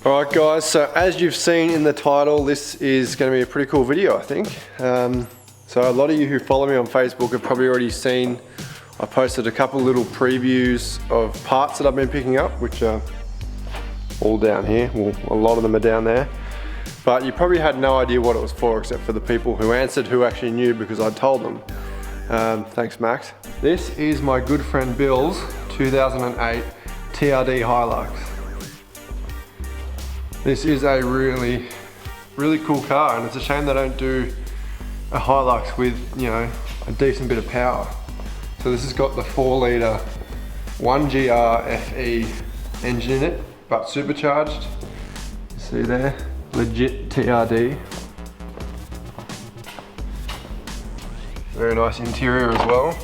Alright guys, so as you've seen in the title, this is going to be a pretty cool video I think. So a lot of you who follow me on Facebook have probably already seen I posted a couple little previews of parts that I've been picking up, which are all down here. Well, a lot of them are down there. But you probably had no idea what it was for, except for the people who answered who actually knew because I told them. Thanks Max. This is my good friend Bill's 2008 TRD Hilux. This is a really cool car, and it's a shame they don't do a Hilux with, you know, a decent bit of power. So this has got the 4-litre 1GR FE engine in it, but supercharged. You see there, legit TRD. Very nice interior as well.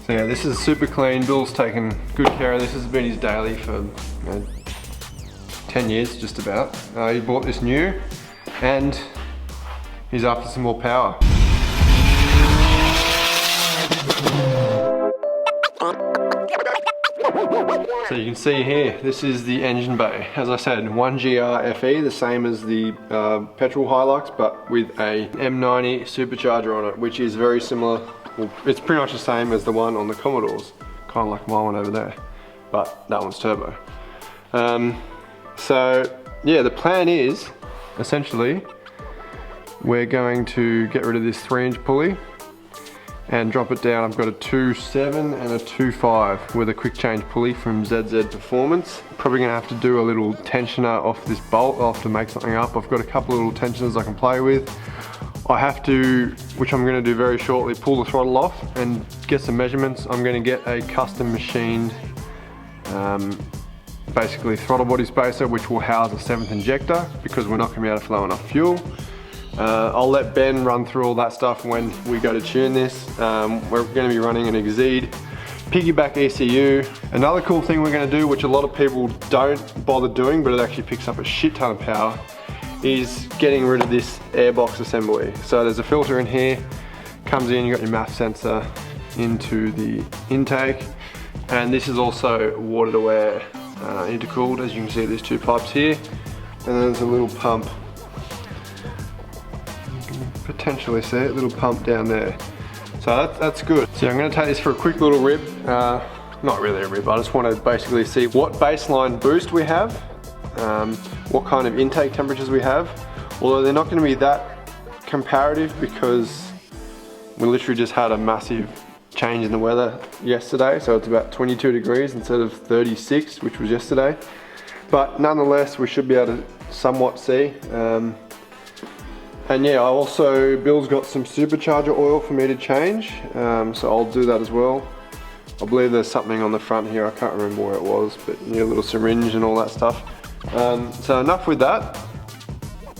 So yeah, this is super clean. Bill's taken good care of this. This has been his daily for 10 years, just about. He bought this new, and he's after some more power. So you can see here, this is the engine bay. As I said, 1GR FE, the same as the petrol Hilux, but with a M90 supercharger on it, which is very similar. Well, it's pretty much the same as the one on the Commodores, kind of like my one over there, but that one's turbo. So yeah, the plan is, essentially, we're going to get rid of this 3-inch pulley and drop it down. I've got a 2.7 and a 2.5 with a quick change pulley from ZZ Performance. Probably gonna have to do a little tensioner off this bolt. I'll have to make something up. I've got a couple of little tensioners I can play with. I have to, which I'm gonna do very shortly, pull the throttle off and get some measurements. I'm gonna get a custom machined, basically throttle body spacer, which will house a 7th injector because we're not gonna be able to flow enough fuel. I'll let Ben run through all that stuff when we go to tune this. We're gonna be running an Exceed piggyback ECU. Another cool thing we're gonna do, which a lot of people don't bother doing, but it actually picks up a shit ton of power, is getting rid of this airbox assembly. So there's a filter in here, comes in, you got your MAF sensor into the intake, and this is also water to air intercooled. As you can see, there's 2 pipes here, and then there's a little pump. You can potentially see it, a little pump down there. So that's good. So I'm gonna take this for a quick little rip. Not really a rip, I just wanna basically see what baseline boost we have, what kind of intake temperatures we have, although they're not going to be that comparative because we literally just had a massive change in the weather yesterday, so it's about 22 degrees instead of 36, which was yesterday, but nonetheless we should be able to somewhat see. And yeah, Bill's got some supercharger oil for me to change, so I'll do that as well. I believe there's something on the front here, I can't remember where it was, but you know, a little syringe and all that stuff. So enough with that.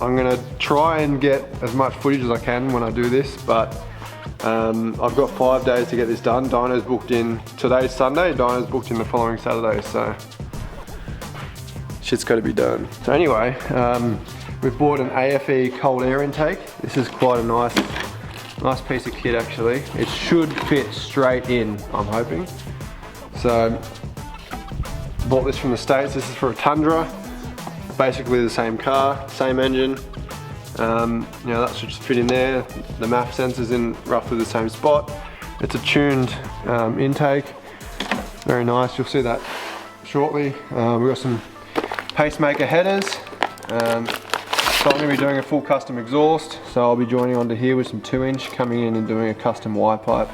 I'm gonna try and get as much footage as I can when I do this, but I've got 5 days to get this done. Dyno's booked in, today's Sunday, Dyno's booked in the following Saturday, so shit's gotta be done. So anyway, we've bought an AFE cold air intake. This is quite a nice piece of kit actually. It should fit straight in, I'm hoping. So, bought this from the States. This is for a Tundra. Basically the same car, same engine. You know, that should just fit in there. The MAF sensor's in roughly the same spot. It's a tuned intake. Very nice, you'll see that shortly. We've got some pacemaker headers. So I'm gonna be doing a full custom exhaust. So I'll be joining onto here with some 2-inch, coming in and doing a custom Y pipe.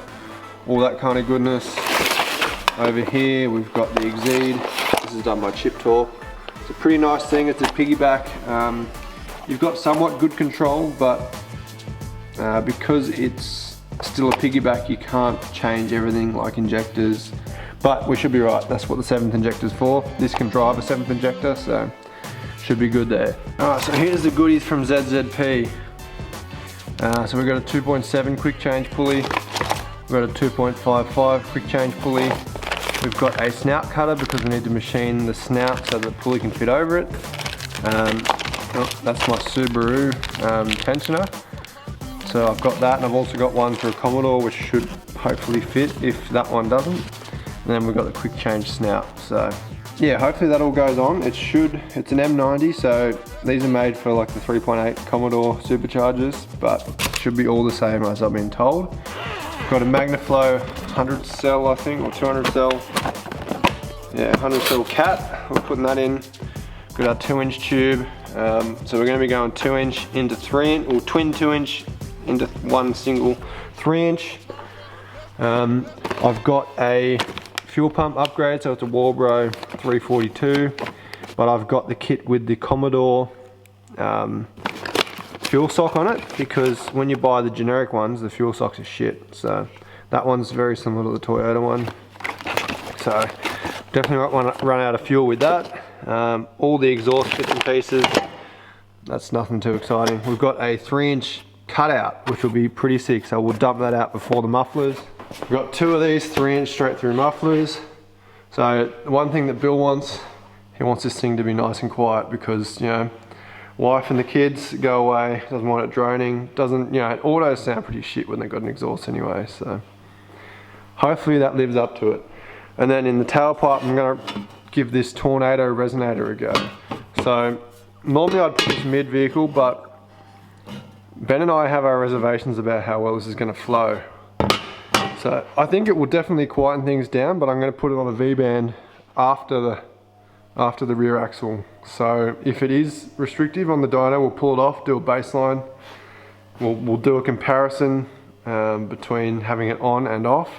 All that kind of goodness. Over here we've got the Exceed. This is done by Chip Talk. It's a pretty nice thing, it's a piggyback. You've got somewhat good control, but because it's still a piggyback, you can't change everything like injectors. But we should be right, that's what the 7th injector's for. This can drive a 7th injector, so should be good there. Alright, so here's the goodies from ZZP. So we've got a 2.7 quick change pulley. We've got a 2.55 quick change pulley. We've got a snout cutter because we need to machine the snout so that the pulley can fit over it. That's my Subaru tensioner. So I've got that, and I've also got one for a Commodore which should hopefully fit if that one doesn't. And then we've got the quick change snout. So yeah, hopefully that all goes on. It's an M90, so these are made for like the 3.8 Commodore superchargers, but should be all the same as I've been told. Got a Magnaflow 100 cell, I think, or 200 cell. Yeah, 100 cell cat. We're putting that in. Got our 2-inch tube. So we're going to be going 2-inch into 3-inch, or twin 2-inch into one single 3-inch. I've got a fuel pump upgrade, so it's a Walbro 342, but I've got the kit with the Commodore fuel sock on it, because when you buy the generic ones, the fuel socks are shit. So that one's very similar to the Toyota one. So definitely won't want to run out of fuel with that. All the exhaust bits and pieces, that's nothing too exciting. We've got a 3-inch cutout, which will be pretty sick, so we'll dump that out before the mufflers. We've got 2 of these 3-inch straight through mufflers. So one thing that Bill wants, he wants this thing to be nice and quiet, because, you know, wife and the kids go away, doesn't want it droning, doesn't, you know, autos sound pretty shit when they've got an exhaust anyway, so hopefully that lives up to it. And then in the tailpipe, I'm going to give this Tornado resonator a go. So normally I'd put this mid-vehicle, but Ben and I have our reservations about how well this is going to flow. So I think it will definitely quieten things down, but I'm going to put it on a V-band after the rear axle. So if it is restrictive on the dyno, we'll pull it off, do a baseline. We'll do a comparison between having it on and off.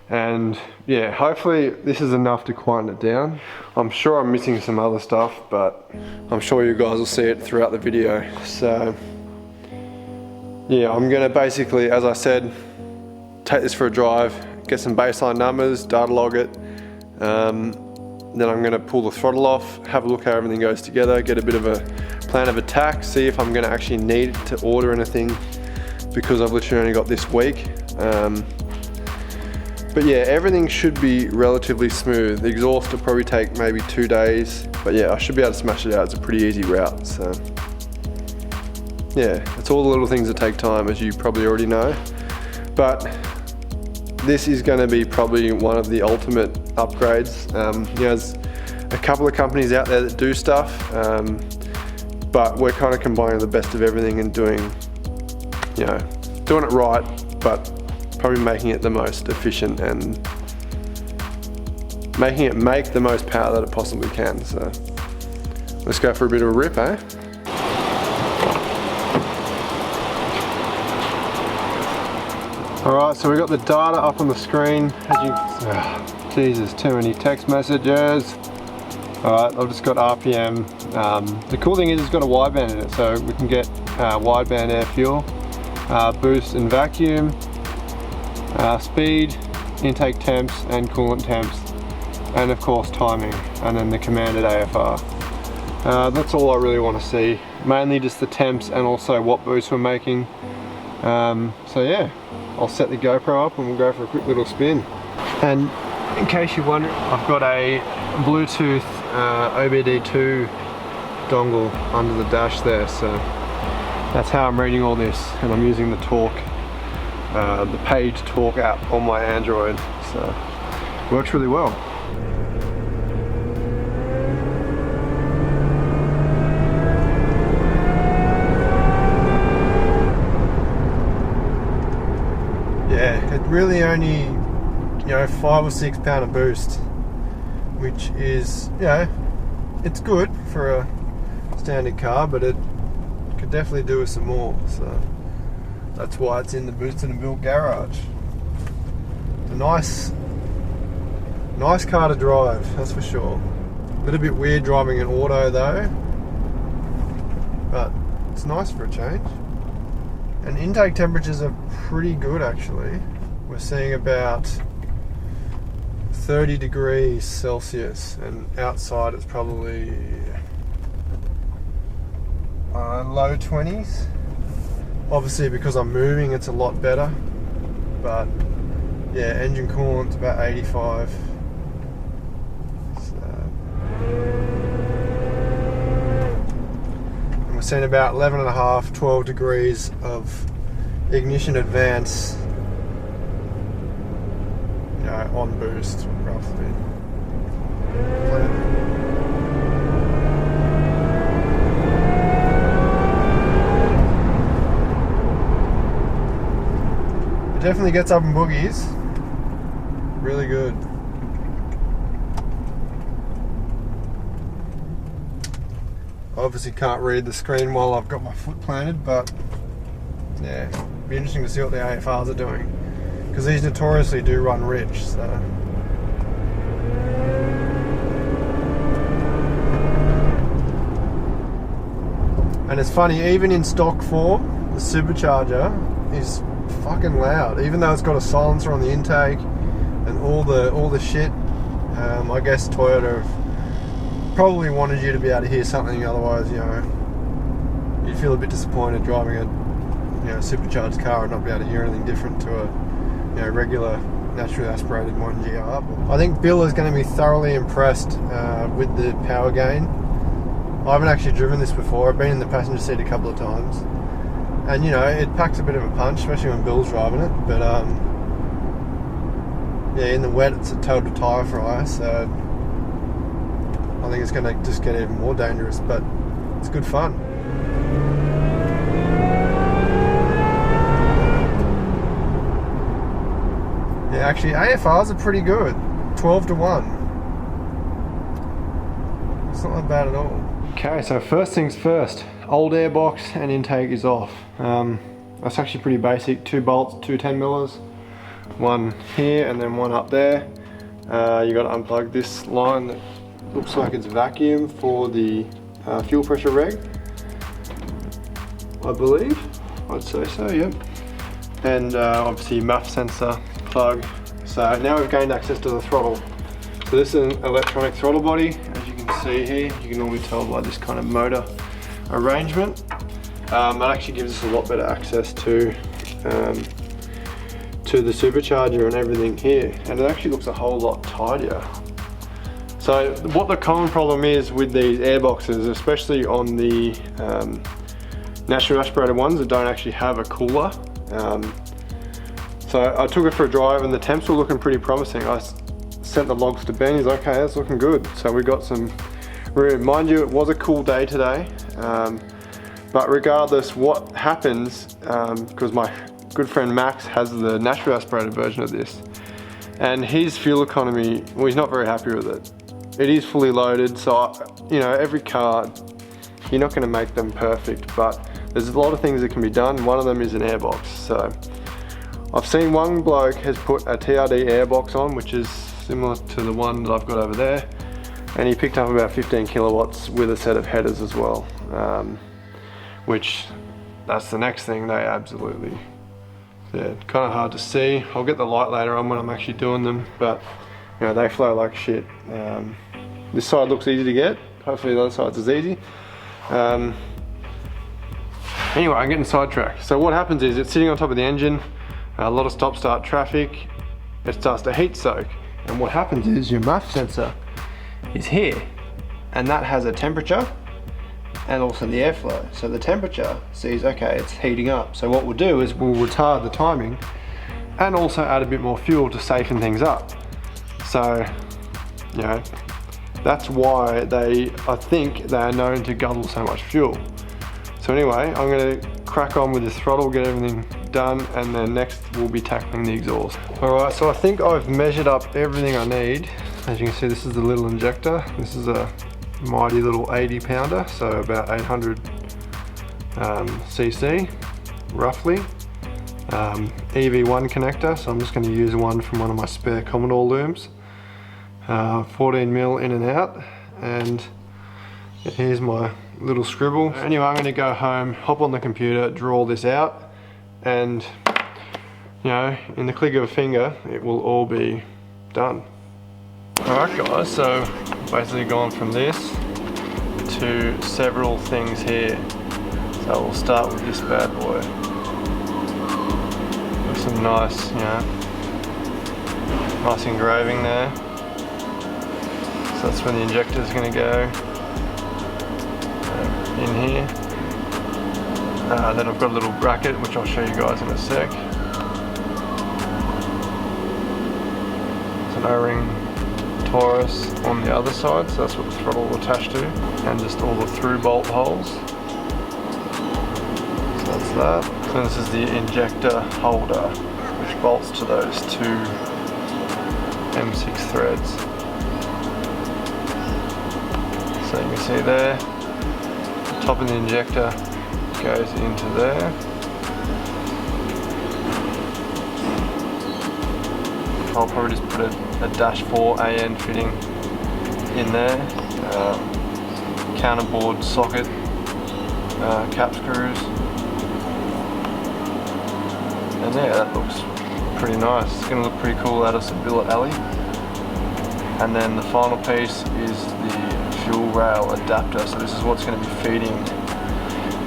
And yeah, hopefully this is enough to quieten it down. I'm sure I'm missing some other stuff, but I'm sure you guys will see it throughout the video. So yeah, I'm gonna basically, as I said, take this for a drive, get some baseline numbers, data log it. Then I'm gonna pull the throttle off, have a look how everything goes together, get a bit of a plan of attack, see if I'm gonna actually need to order anything, because I've literally only got this week. But yeah, everything should be relatively smooth. The exhaust will probably take maybe 2 days, but yeah, I should be able to smash it out. It's a pretty easy route, so yeah, it's all the little things that take time, as you probably already know. But this is going to be probably one of the ultimate upgrades. You know, there's a couple of companies out there that do stuff, but we're kind of combining the best of everything and doing it right, but probably making it the most efficient and making it make the most power that it possibly can. So let's go for a bit of a rip, eh? Alright, so we've got the data up on the screen. Jesus, too many text messages. Alright, I've just got RPM. The cool thing is it's got a wideband in it, so we can get wideband air fuel, boost and vacuum, speed, intake temps and coolant temps, and of course timing, and then the commanded AFR. That's all I really want to see. Mainly just the temps and also what boost we're making. So yeah, I'll set the GoPro up and we'll go for a quick little spin. And in case you're wondering, I've got a Bluetooth OBD2 dongle under the dash there, so that's how I'm reading all this, and I'm using the Page Talk app on my Android, so works really well. Yeah, it really only, 5 or 6 pound of boost, which is, it's good for a standard car, but it could definitely do with some more. So that's why it's in the Boosted and Built garage. It's a nice car to drive, that's for sure. A little bit weird driving an auto though, but it's nice for a change. And intake temperatures are pretty good actually. We're seeing about 30 degrees Celsius, and outside it's probably low 20s. Obviously because I'm moving it's a lot better, but yeah, engine coolant's about 85. And we're seeing about 11.5, 12 degrees of ignition advance. on boost, roughly. It definitely gets up in boogies. Really good. Obviously can't read the screen while I've got my foot planted, but yeah, it'll be interesting to see what the AFRs are doing, because these notoriously do run rich, so. And it's funny, even in stock form, the supercharger is fucking loud, even though it's got a silencer on the intake and all the shit. I guess Toyota have probably wanted you to be able to hear something, otherwise, you know, you'd feel a bit disappointed driving a, you know, supercharged car and not be able to hear anything different to a, you know, regular naturally aspirated 1GR. I think Bill is going to be thoroughly impressed with the power gain. I haven't actually driven this before. I've been in the passenger seat a couple of times, and you know, it packs a bit of a punch, especially when Bill's driving it. But yeah, in the wet it's a total tyre fryer, so I think it's going to just get even more dangerous, but it's good fun. Yeah, actually AFRs are pretty good. 12 to 1. It's not that bad at all. Okay, so first things first, old airbox and intake is off. That's actually pretty basic. 2 bolts, 2 10mm, one here and then one up there. You got to unplug this line that looks like it's vacuum for the fuel pressure reg, I believe. I'd say so, yep. And obviously MAF sensor plug. So now we've gained access to the throttle. So this is an electronic throttle body, as you can see here. You can normally tell by this kind of motor arrangement. It actually gives us a lot better access to the supercharger and everything here, and it actually looks a whole lot tidier. So what the common problem is with these airboxes, especially on the naturally aspirated ones that don't actually have a cooler. So I took it for a drive and the temps were looking pretty promising. I sent the logs to Ben, he's like, okay, that's looking good. So we got some room. Mind you, it was a cool day today, but regardless what happens, because my good friend Max has the naturally aspirated version of this, and his fuel economy, well, he's not very happy with it. It is fully loaded, so you know, every car, you're not going to make them perfect, but there's a lot of things that can be done. One of them is an airbox. So I've seen one bloke has put a TRD airbox on, which is similar to the one that I've got over there, and he picked up about 15 kilowatts with a set of headers as well, which that's the next thing. They absolutely, yeah, kind of hard to see. I'll get the light later on when I'm actually doing them, but you know, they flow like shit. This side looks easy to get, hopefully the other side's as easy. Anyway, I'm getting sidetracked. So what happens is it's sitting on top of the engine, a lot of stop-start traffic, it starts to heat soak. And what happens is your MAF sensor is here, and that has a temperature and also the airflow. So the temperature sees, okay, it's heating up. So what we'll do is we'll retard the timing and also add a bit more fuel to safeten things up. So, you know, that's why I think they are known to guzzle so much fuel. So anyway, I'm gonna crack on with the throttle, get everything done, and then next we'll be tackling the exhaust. All right, so I think I've measured up everything I need. As you can see, this is the little injector. This is a mighty little 80 pounder, so about 800 cc, roughly. EV1 connector, so I'm just gonna use one from one of my spare Commodore looms. 14mm in and out, and here's my little scribble. Anyway, I'm gonna go home, hop on the computer, draw all this out, and you know, in the click of a finger, it will all be done. Alright guys, so basically gone from this to several things here. So we'll start with this bad boy. With some nice, you know, nice engraving there. So that's where the injector is going to go, in here. Then I've got a little bracket which I'll show you guys in a sec. an O-ring Taurus on the other side, so that's what the throttle will attach to, and just all the through bolt holes. So that's that. So this is the injector holder, which bolts to those two M6 threads. So you can see there, the top of the injector goes into there. I'll probably just put a dash 4 AN fitting in there, counterboard socket, cap screws, and yeah, that looks pretty nice. It's going to look pretty cool out of some billet alley. And then the final piece is the fuel rail adapter. So this is what's going to be feeding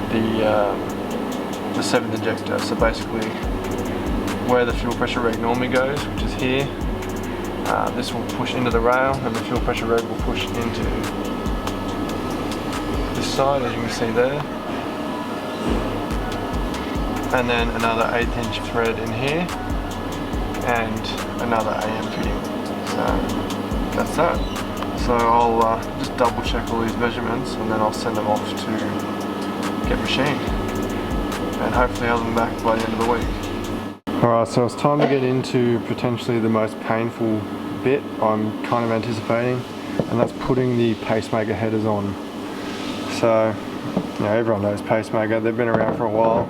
the 7th injector. So basically, where the fuel pressure reg normally goes, which is here, this will push into the rail, and the fuel pressure reg will push into this side, as you can see there. And then another 1/8 inch thread in here, and another AM fitting. So that's that. So I'll just double check all these measurements, and then I'll send them off to get machined, and hopefully have them back by the end of the week. Alright, so it's time to get into potentially the most painful bit I'm kind of anticipating, and that's putting the pacemaker headers on. So, you know, everyone knows pacemaker, they've been around for a while.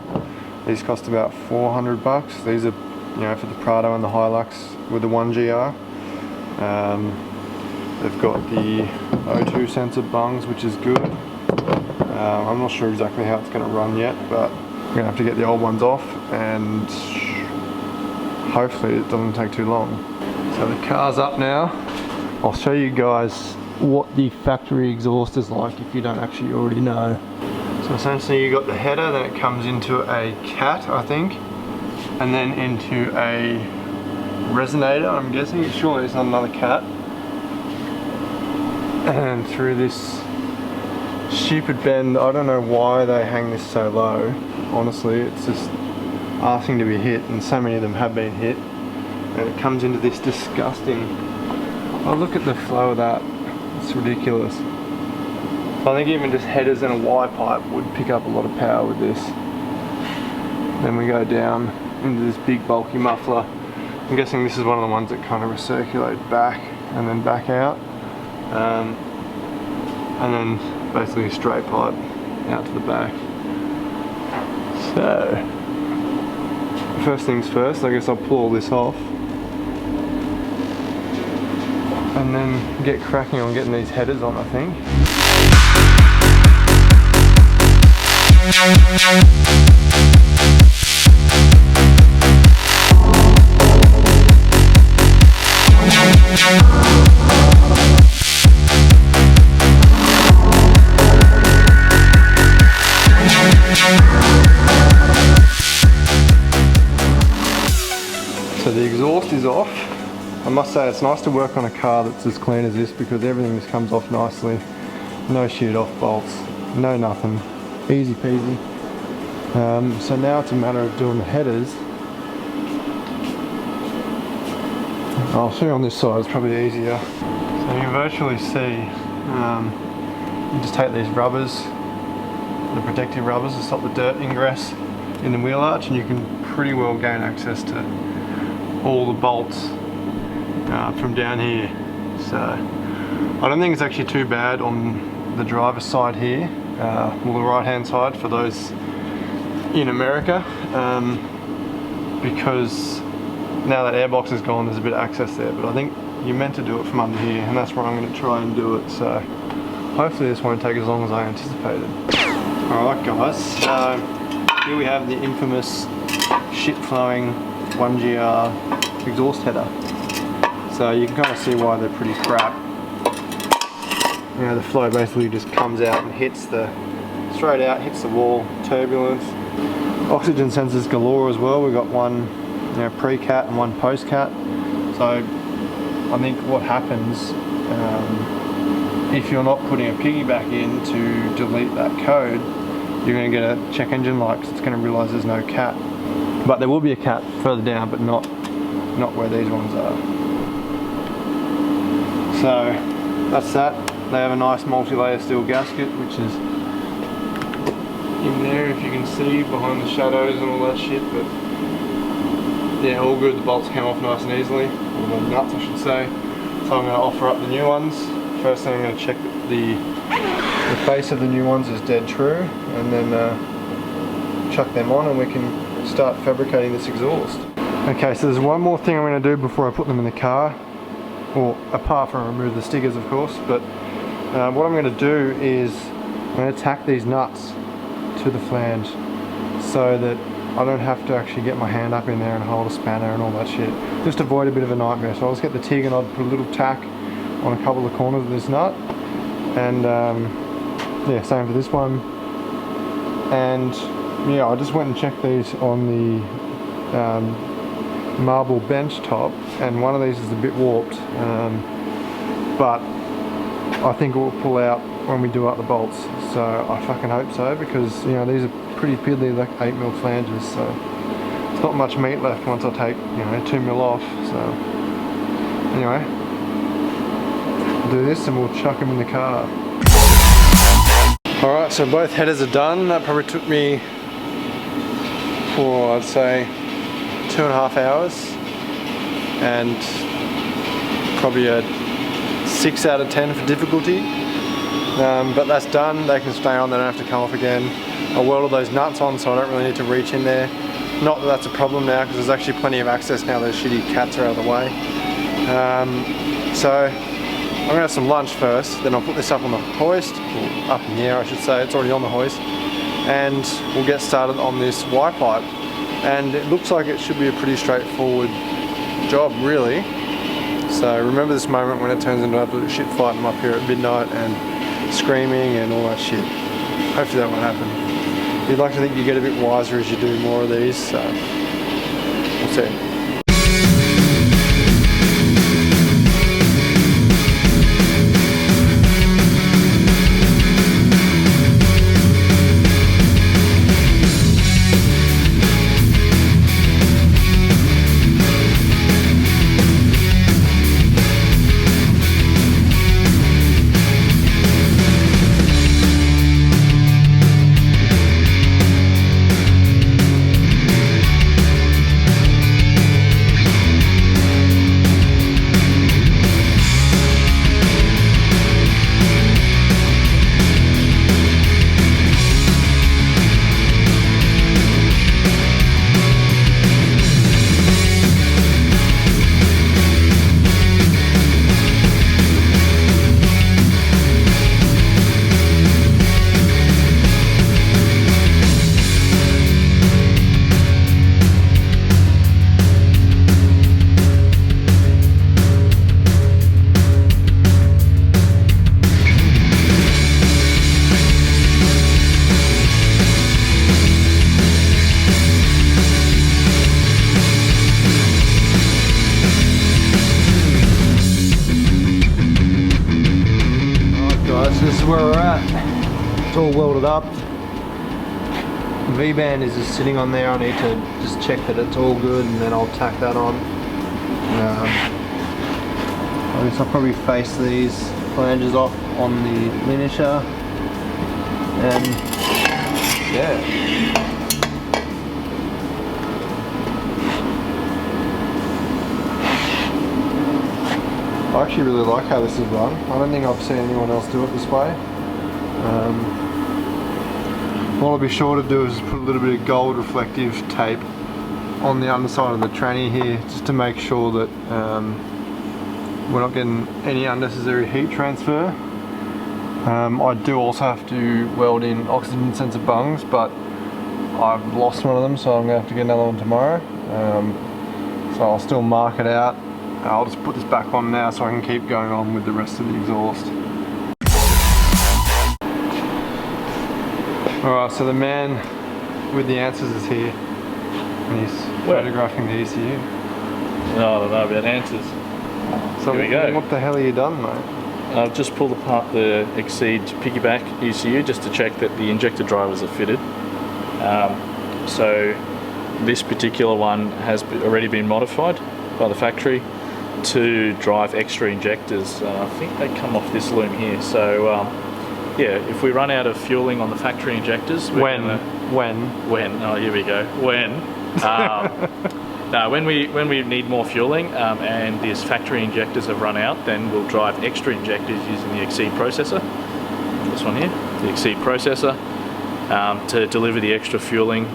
These cost about $400. These are, you know, for the Prado and the Hilux with the 1GR. They've got the O2 sensor bungs, which is good. I'm not sure exactly how it's going to run yet, but I'm going to have to get the old ones off, and hopefully it doesn't take too long. So the car's up now. I'll show you guys what the factory exhaust is like if you don't actually already know. So essentially you got the header, then it comes into a cat, I think, and then into a resonator, I'm guessing. Surely it's not another cat. And through this stupid bend, I don't know why they hang this so low. Honestly, it's just asking to be hit, and so many of them have been hit, and it comes into this disgusting, oh, look at the flow of that, it's ridiculous. I think even just headers and a Y pipe would pick up a lot of power with this. Then we go down into this big bulky muffler. I'm guessing this is one of the ones that kind of recirculate back and then back out, and then basically a straight pipe out to the back. So first things first, I guess I'll pull all this off and then get cracking on getting these headers on, I think. So the exhaust is off. I must say it's nice to work on a car that's as clean as this, because everything just comes off nicely. No sheared off bolts, no nothing. Easy peasy. So now it's a matter of doing the headers. I'll show you on this side, it's probably easier. So you can virtually see, you just take these rubbers, the protective rubbers, to stop the dirt ingress in the wheel arch, and you can pretty well gain access to all the bolts from down here. So I don't think it's actually too bad on the driver's side here, well, the right hand side for those in America, because now that airbox is gone, there's a bit of access there, but I think you're meant to do it from under here, and that's where I'm going to try and do it. So hopefully this won't take as long as I anticipated. Alright guys, so here we have the infamous shit flowing 1GR exhaust header. So you can kind of see why they're pretty crap. You know, the flow basically just comes out and hits the, straight out, hits the wall, turbulence. Oxygen sensors galore as well. We've got one, you know, pre-cat and one post-cat. So I think what happens, if you're not putting a piggyback in to delete that code, you're going to get a check engine light, because it's going to realise there's no cat. But there will be a cat further down, but not where these ones are. So that's that. They have a nice multi-layer steel gasket, which is in there, if you can see, behind the shadows and all that shit. But yeah, all good. The bolts came off nice and easily, or the nuts I should say. So I'm going to offer up the new ones. First thing I'm going to check that the face of the new ones is dead true, and then chuck them on and we can start fabricating this exhaust. Okay, so there's one more thing I'm going to do before I put them in the car, or apart from remove the stickers of course, but what I'm going to do is I'm going to tack these nuts to the flange so that I don't have to actually get my hand up in there and hold a spanner and all that shit. Just avoid a bit of a nightmare. So I'll just get the TIG and I'll put a little tack on a couple of the corners of this nut, and yeah, same for this one. And yeah, I just went and checked these on the marble bench top, and one of these is a bit warped, but I think it will pull out when we do up the bolts. So I fucking hope so, because you know these are pretty piddly, like 8mm flanges, so it's not much meat left once I take, you know, 2mm off. So anyway, do this and we'll chuck them in the car. Alright, so both headers are done. That probably took me for, I'd say, 2.5 hours, and probably a 6 out of 10 for difficulty. But that's done. They can stay on, they don't have to come off again. I welded those nuts on, so I don't really need to reach in there. Not that that's a problem now, because there's actually plenty of access now. Those shitty cats are out of the way. So I'm gonna have some lunch first, then I'll put this up on the hoist, or up in the air I should say, it's already on the hoist, and we'll get started on this Y pipe. And it looks like it should be a pretty straightforward job, really. So remember this moment when it turns into an absolute shit fight. I'm up here at midnight and screaming and all that shit. Hopefully that won't happen. You'd like to think you get a bit wiser as you do more of these, so we'll see. This is where we're at. It's all welded up. V-band is just sitting on there. I need to just check that it's all good, and then I'll tack that on. I guess I'll probably face these flanges off on the linisher, and yeah. I actually really like how this is run. I don't think I've seen anyone else do it this way. What I'll be sure to do is put a little bit of gold reflective tape on the underside of the tranny here, just to make sure that we're not getting any unnecessary heat transfer. I do also have to weld in oxygen sensor bungs, but I've lost one of them, so I'm going to have to get another one tomorrow. So I'll still mark it out. I'll just put this back on now so I can keep going on with the rest of the exhaust. Alright, so the man with the answers is here, and he's photographing the ECU. No, I don't know about answers. So here we go. What the hell are you done, mate? I've just pulled apart the Exceed piggyback ECU just to check that the injector drivers are fitted. So this particular one has already been modified by the factory. to drive extra injectors. I think they come off this loom here. So yeah, if we run out of fueling on the factory injectors, When? Oh, here we go. No, when we need more fueling and these factory injectors have run out, then we'll drive extra injectors using the Exceed processor. This one here, the Exceed processor, to deliver the extra fueling.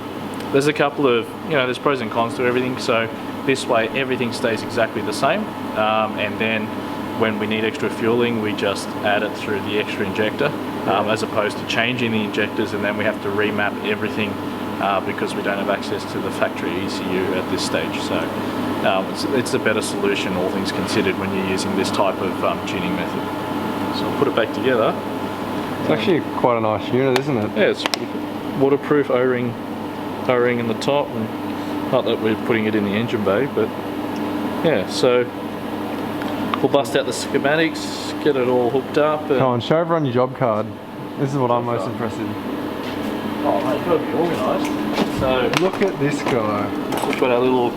There's a couple of, there's pros and cons to everything. So this way everything stays exactly the same, and then when we need extra fueling, we just add it through the extra injector, as opposed to changing the injectors and then we have to remap everything because we don't have access to the factory ECU at this stage. So it's a better solution, all things considered, when you're using this type of tuning method. So I'll put it back together. It's actually quite a nice unit, isn't it? Yeah, it's pretty good. Waterproof O-ring in the top, and not that we're putting it in the engine bay, but yeah, so we'll bust out the schematics, get it all hooked up. Come on, show everyone your job card. This is what I'm most impressed in. Oh mate, you've got to be organised. So look at this guy. we've got our little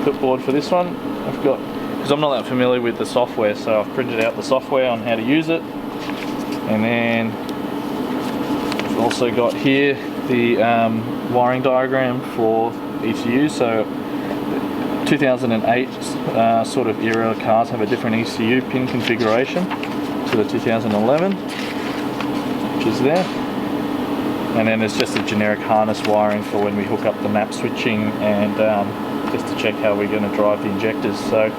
clipboard for this one. I've got, because I'm not that familiar with the software, so I've printed out the software on how to use it. And then I've also got here the wiring diagram for ECU. So 2008 sort of era cars have a different ECU pin configuration to the 2011, which is there. And then there's just a generic harness wiring for when we hook up the map switching and just to check how we're going to drive the injectors. So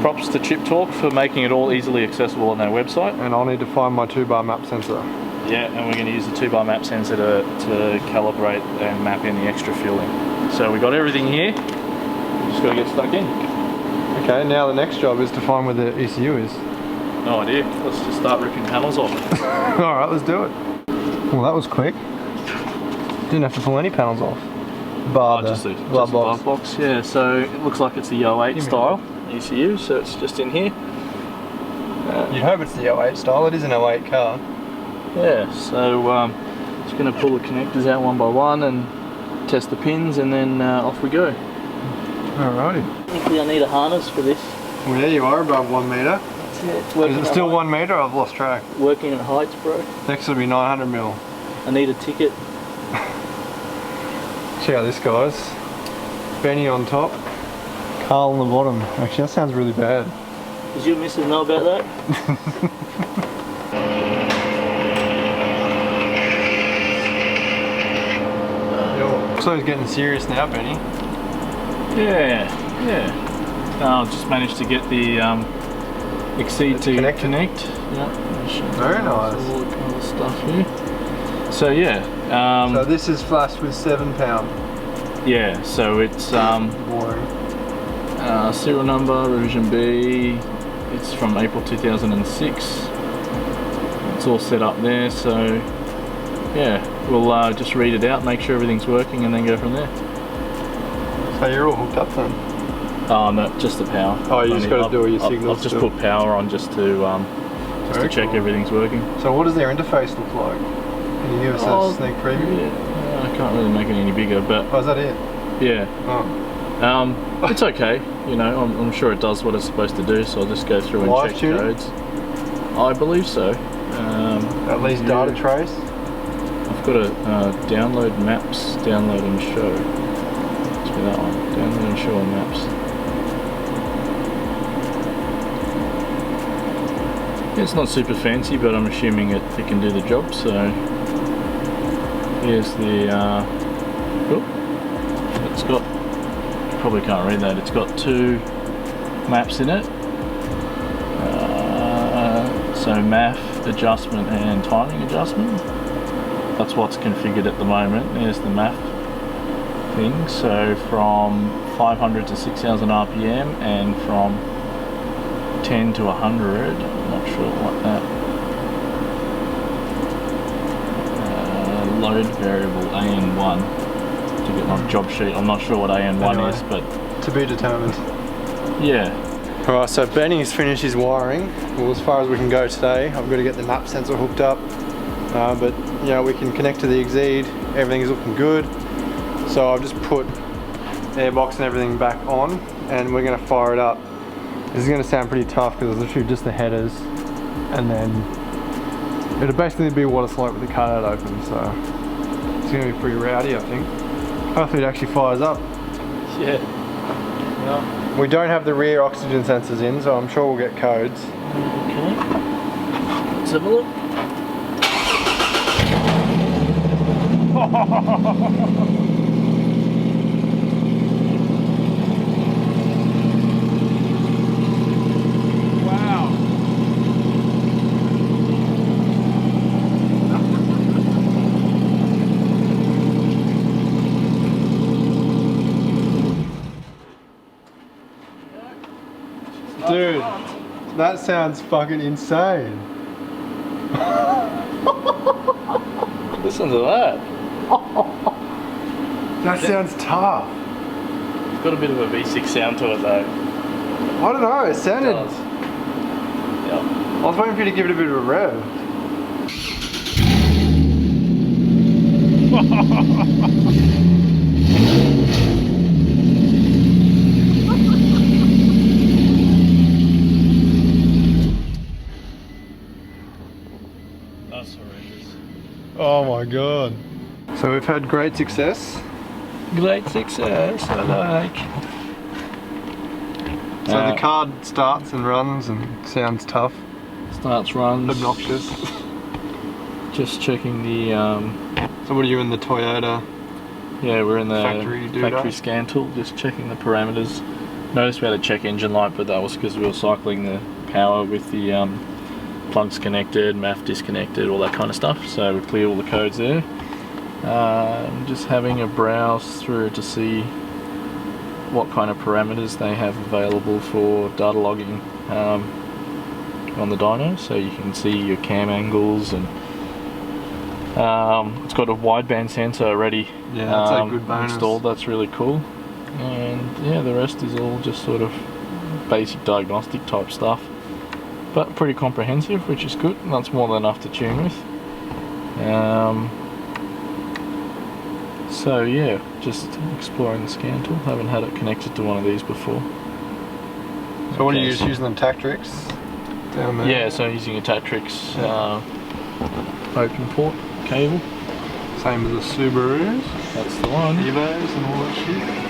props to Chip Talk for making it all easily accessible on their website. And I'll need to find my 2-bar map sensor. Yeah, and we're going to use the 2-bar map sensor to calibrate and map in the extra fueling. So we got everything here. Just got to get stuck in. Okay, now the next job is to find where the ECU is. No idea. Let's just start ripping panels off. Alright, let's do it. Well, that was quick. Didn't have to pull any panels off. Bar just the glove box. Yeah, so it looks like it's the 08 style ECU, so it's just in here. You'd hope it's the 08 style, it is an 08 car. Yeah, so just going to pull the connectors out one by one and test the pins, and then off we go. Alrighty. I think I need a harness for this. Well, there you are, above 1 metre. That's it. Is it still 1 metre? I've lost track. Working at heights, bro. Next will be 900 mil. I need a ticket. Check out this, guys. Benny on top, Carl on the bottom. Actually, that sounds really bad. Does your missus know about that? Looks like he's getting serious now, Benny. Yeah. I just managed to get the Exceed to connect. Yeah. Very nice. All the kind of stuff here. So yeah. So this is flashed with 7 pound. Yeah. So it's serial number revision B. It's from April 2006. It's all set up there. So yeah, we'll just read it out, make sure everything's working, and then go from there. So you're all hooked up then? Oh no, just the power. Oh, you just got to do all your signals. I've just put power on just to check everything's working. So what does their interface look like? Can you give us a sneak preview? Yeah, I can't really make it any bigger, but oh, is that it? Yeah. Oh. It's okay. I'm sure it does what it's supposed to do. So I'll just go through and Live check tuning? codes. I believe so. At least data trace. I've got a download maps, download and show. Let's be that one. Download and show on maps. It's not super fancy, but I'm assuming it can do the job. So here's the. It's got. You probably can't read that. It's got 2 maps in it. So MAF adjustment and timing adjustment. That's what's configured at the moment. There's the MAF thing. So from 500 to 6,000 RPM and from 10 to 100. I'm not sure what that. Load variable AN1 to get my job sheet. I'm not sure what AN1 is, but to be determined. Yeah. Alright, so Benny's finished his wiring. Well, as far as we can go today, I've got to get the map sensor hooked up. But we can connect to the Exceed. Everything's looking good. So I've just put airbox and everything back on, and we're going to fire it up. This is going to sound pretty tough because it's literally just the headers, and then it'll basically be what it's like with the cardan open, so it's going to be pretty rowdy, I think. Hopefully it actually fires up. Yeah. Yeah. We don't have the rear oxygen sensors in, so I'm sure we'll get codes. Okay. Let's have a look. Wow. Dude, that sounds fucking insane. Listen to that. That sounds tough. It's got a bit of a V6 sound to it though. I don't know, it sounded... Yeah. I was waiting for you to give it a bit of a rev. That's horrendous. Oh my god. So we've had great success. Great success, I like. So the card starts and runs and sounds tough. Starts, runs. Obnoxious. Just checking the... So what are you in the Toyota? Yeah, we're in the factory scan tool, just checking the parameters. Noticed we had a check engine light, but that was because we were cycling the power with the plugs connected, MAF disconnected, all that kind of stuff. So we clear all the codes there. I'm just having a browse through to see what kind of parameters they have available for data logging on the dyno. So you can see your cam angles, and it's got a wideband sensor already that's a good bonus. installed. That's really cool. And yeah, the rest is all just sort of basic diagnostic type stuff, but pretty comprehensive, which is good. That's more than enough to tune with. So yeah, just exploring the scan tool. Haven't had it connected to one of these before. So what are you just using the Tactrix down there? Yeah, so using a Tactrix open port cable. Same as the Subarus, That's the one. Evos and all that shit.